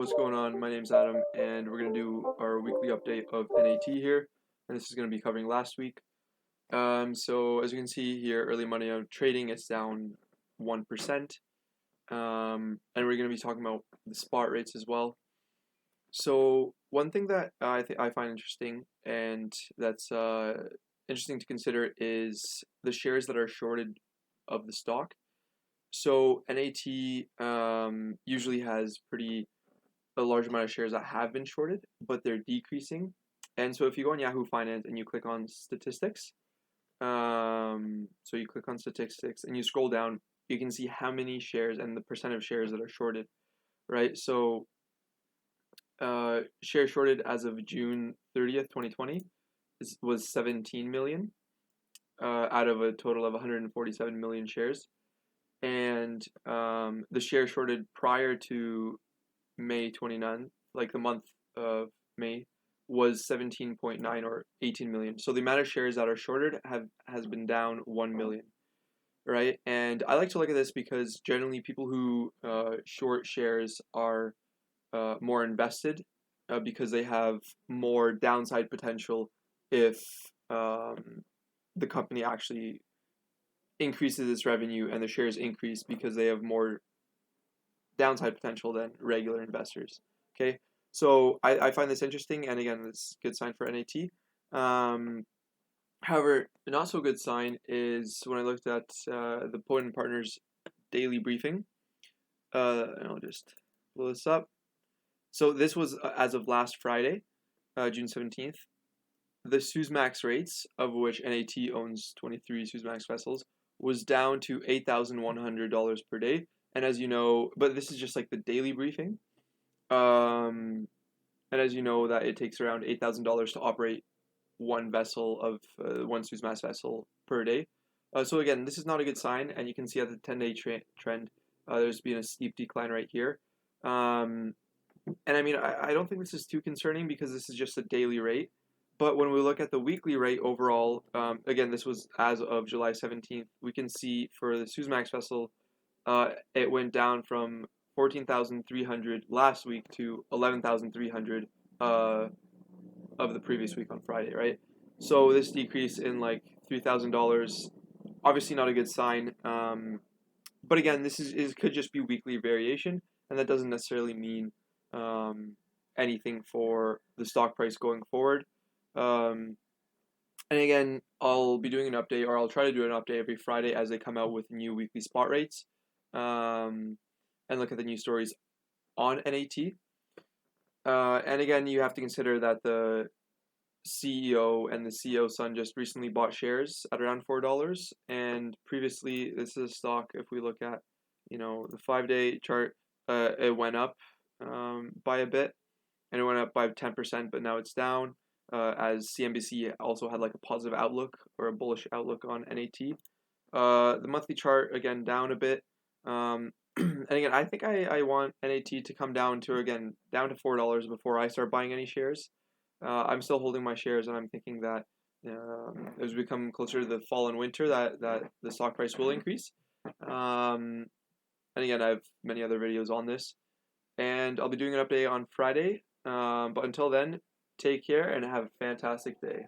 What's going on? My name's Adam, and we're going to do our weekly update of NAT here, and this is going to be covering last week. So as you can see here, early money on trading is down 1%, and we're going to be talking about the spot rates as well. So one thing that I find interesting, and that's interesting to consider, is the shares that are shorted of the stock. So NAT usually has a large amount of shares that have been shorted, but they're decreasing. And so if you go on Yahoo Finance and you click on statistics, so you click on statistics and you scroll down, you can see how many shares and the percent of shares that are shorted, right? So shares shorted as of June 30th, 2020 was 17 million out of a total of 147 million shares. And the shares shorted prior to May 29th, like the month of May, was 17.9 or 18 million. So the amount of shares that are shorted has been down 1 million, right? And I like to look at this because generally people who short shares are more invested because they have more downside potential if the company actually increases its revenue and the shares increase because they have more downside potential than regular investors. Okay, so I find this interesting, and again, it's a good sign for NAT. However, a not so good sign is when I looked at the Poland Partners daily briefing. And I'll just pull this up. So this was as of last Friday, June 17th. The Suezmax rates, of which NAT owns 23 Suezmax vessels, was down to $8,100 per day. And as you know, but this is just like the daily briefing. And as you know, that it takes around $8,000 to operate one vessel of one Suezmax vessel per day. So again, this is not a good sign, and you can see at the 10-day trend, there's been a steep decline right here. And I mean, I don't think this is too concerning because this is just a daily rate. But when we look at the weekly rate overall, again, this was as of July 17th, we can see for the Suezmax vessel, it went down from 14,300 last week to 11,300 of the previous week on Friday, right? So this decrease in like $3,000, obviously not a good sign. But again, this could just be weekly variation, and that doesn't necessarily mean anything for the stock price going forward. And again, I'll be doing an update, or I'll try to do an update every Friday as they come out with new weekly spot rates, and look at the new stories on NAT. And again, you have to consider that the CEO and the CEO's son just recently bought shares at around $4, and previously, this is a stock. If we look at, the 5-day chart, it went up by a bit, and it went up by 10%, but now it's down. As CNBC also had like a positive outlook or a bullish outlook on NAT. The monthly chart again down a bit. And again, I think I want NAT to come down to $4 before I start buying any shares. I'm still holding my shares, and I'm thinking that as we come closer to the fall and winter, that the stock price will increase. And again, I have many other videos on this, and I'll be doing an update on Friday. But until then, take care and have a fantastic day.